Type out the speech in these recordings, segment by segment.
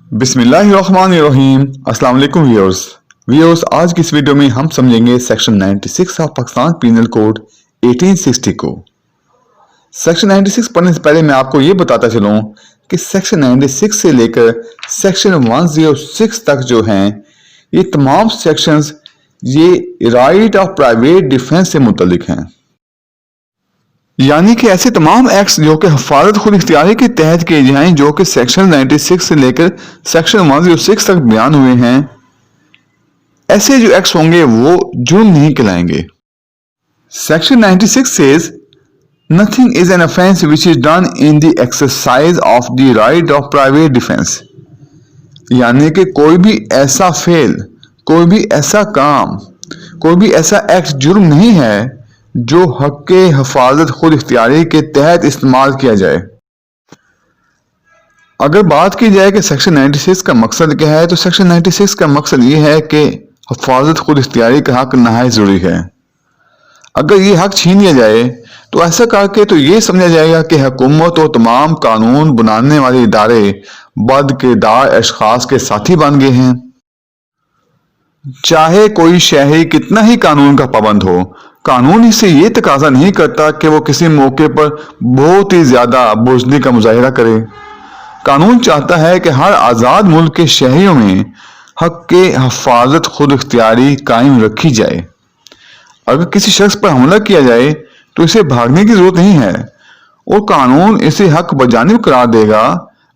बिस्मिल्लाहिर्रहमानिर्रहीम। अस्सलाम वालेकुम व्यूअर्स। आज की इस वीडियो में हम समझेंगे section 96 of Pakistan penal code 1860 को। सेक्शन 96 पढ़ने से पहले मैं आपको ये बताता चलूं कि सेक्शन 96 से लेकर सेक्शन 106 तक जो हैं ये तमाम सेक्शंस ये राइट ऑफ प्राइवेट डिफेंस से मुतल्लिक हैं, यानी कि ऐसे तमाम एक्ट्स जो कि हिफाजत खुद इख्तियारी के तहत किए जाएं जो कि सेक्शन 96 से लेकर सेक्शन 106 तक बयान हुए हैं, ऐसे जो एक्ट्स होंगे वो जुर्म नहीं कहलाएंगे। Section 96 says nothing is an offence which is done in the exercise of the right of private defence, यानी कि कोई भी ऐसा फेल, कोई भी ऐसा काम, कोई भी ऐसा एक्ट जुर्म नहीं है जो हक के हिफाजत खुद इख्तियारी के तहत इस्तेमाल किया जाए। अगर बात की जाए कि सेक्शन 96 का मकसद क्या है, तो सेक्शन 96 का मकसद ये है कि हिफाजत खुद इख्तियारी का हक नहायत जरूरी है। अगर ये हक छीन लिया जाए तो ऐसा करके तो ये समझा जाएगा कि हुकूमत और तमाम कानून बनाने वाले इदारे बद किरदार अशखास के साथी बन गए हैं। चाहे कोई शहरी कितना ही कानून का पाबंद हो, कानून इससे ये तकाजा नहीं करता कि वो किसी मौके पर बहुत ही ज्यादा बुज़दिली का मुजाहिरा करे। कानून चाहता है कि हर आज़ाद मुल्क के शहरियों में हक के हिफाजत खुद इख्तियारी कायम रखी जाए। अगर किसी शख्स पर हमला किया जाए तो इसे भागने की जरूरत नहीं है और कानून इसे हक बजानिब करार देगा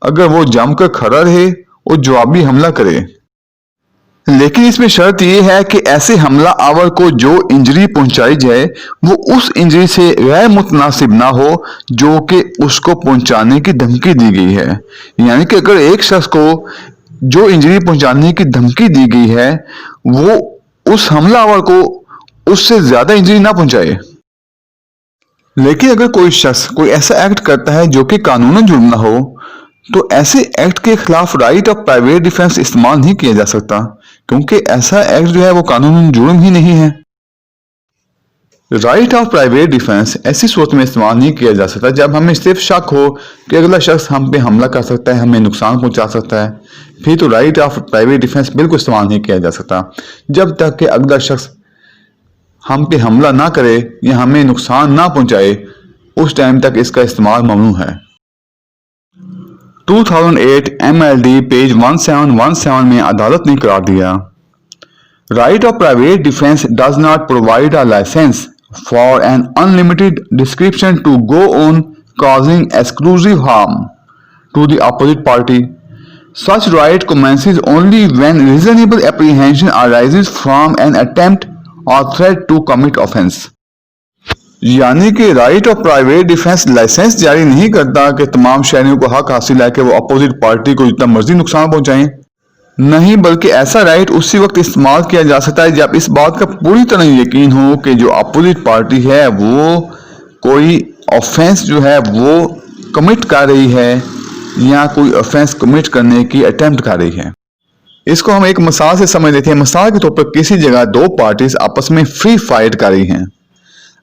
अगर वो जमकर खड़ा रहे और जवाबी हमला करे। लेकिन इसमें शर्त यह है कि ऐसे हमला आवर को जो इंजरी पहुंचाई जाए वो उस इंजरी से गैर मुतनासिब ना हो जो कि उसको पहुंचाने की धमकी दी गई है। यानी कि अगर एक शख्स को जो इंजरी पहुंचाने की धमकी दी गई है वो उस हमला आवर को उससे ज्यादा इंजरी ना पहुंचाए। लेकिन अगर कोई शख्स कोई ऐसा एक्ट करता है जो कि कानूनन जुर्म ना हो तो ऐसे एक्ट के खिलाफ राइट ऑफ प्राइवेट डिफेंस इस्तेमाल नहीं किया जा सकता, क्योंकि ऐसा एक्ट जो है वो कानूनन जुर्म ही नहीं है। राइट ऑफ प्राइवेट डिफेंस ऐसी सूरत में इस्तेमाल नहीं किया जा सकता जब हमें सिर्फ शक हो कि अगला शख्स हम पे हमला कर सकता है, हमें नुकसान पहुंचा सकता है, फिर तो राइट ऑफ प्राइवेट डिफेंस बिल्कुल इस्तेमाल नहीं किया जा सकता। जब तक कि अगला शख्स हम पे हमला ना करे या हमें नुकसान ना पहुंचाए उस टाइम तक इसका इस्तेमाल ममनू है। 2008 MLD पेज 1717 में अदालत ने करार दिया, right of private defence does not provide a licence for an unlimited description to go on causing exclusive harm to the opposite party. Such right commences only when reasonable apprehension arises from an attempt or threat to commit offense. यानी कि right of private defence licence जारी नहीं करता कि तमाम शहरियों को हक हासिल है कि वो अपोजिट पार्टी को जितना मर्जी नुकसान पहुंचाएं। नहीं, बल्कि ऐसा राइट उसी वक्त इस्तेमाल किया जा सकता है जब इस बात का पूरी तरह यकीन हो कि जो अपोजिट पार्टी है वो कोई ऑफेंस जो है वो कमिट कर रही है या कोई ऑफेंस कमिट करने की अटेम्प्ट कर रही है। इसको हम एक मिसाल से समझ लेते हैं। मिसाल के तौर पर किसी jagah दो पार्टीज आपस में फ्री फाइट कर रही हैं।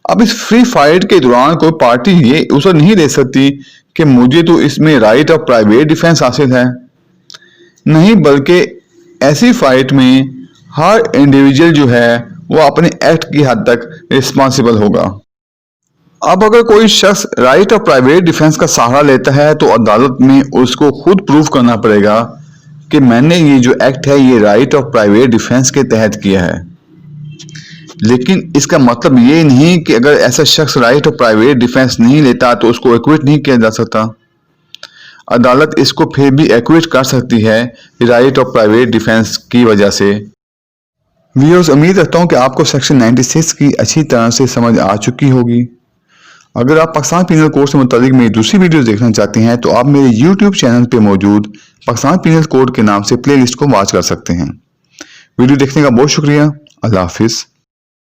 अब इस फ्री फाइट के दौरान कोई पार्टी ये उसे नहीं दे सकती कि मुझे तो इसमें राइट ऑफ प्राइवेट डिफेंस हासिल है। नहीं, बल्कि ऐसी फाइट में हर इंडिविजुअल जो है वो अपने एक्ट की हद तक रिस्पॉन्सिबल होगा। अब अगर कोई शख्स राइट ऑफ प्राइवेट डिफेंस का सहारा लेता है तो अदालत में उसको खुद प्रूफ करना पड़ेगा कि मैंने ये जो एक्ट है ये राइट ऑफ प्राइवेट डिफेंस के तहत किया है। लेकिन इसका मतलब ये नहीं कि अगर ऐसा शख्स राइट ऑफ प्राइवेट डिफेंस नहीं लेता तो उसको एक्विट नहीं किया जा सकता। अदालत इसको फिर भी एक्विट कर सकती है राइट ऑफ प्राइवेट डिफेंस की वजह से। व्यूअर्स, उम्मीद रखता हूँ कि आपको सेक्शन 96 की अच्छी तरह से समझ आ चुकी होगी। अगर आप पाकिस्तान पीनल कोड से मुतालिक मेरी दूसरी वीडियो देखना चाहते हैं तो आप मेरे YouTube चैनल पे मौजूद पाकिस्तान पीनल कोड के नाम से प्लेलिस्ट को वॉच कर सकते हैं। वीडियो देखने का बहुत शुक्रिया। अल्लाह हाफिज।